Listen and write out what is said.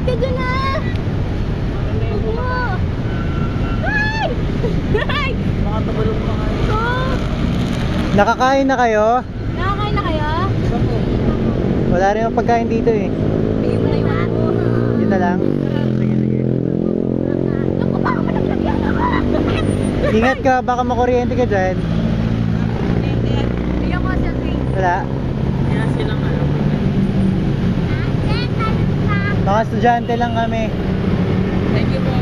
Ingat ka dyan ah! Oo! Ay! Ay! Mga tabalong mga ito. Nakakain na kayo? Nakakain na kayo? Wala rin ang pagkain dito eh. Bigyan mo na yung ako. Yun na lang. Sige, sige. Naku, baka malaglagyan ako! Ingat ka, baka makuryente ka dyan. Bigyan mo siya drink. Wala. Kaya silang ano. Mga estudyante lang kami. Thank you po.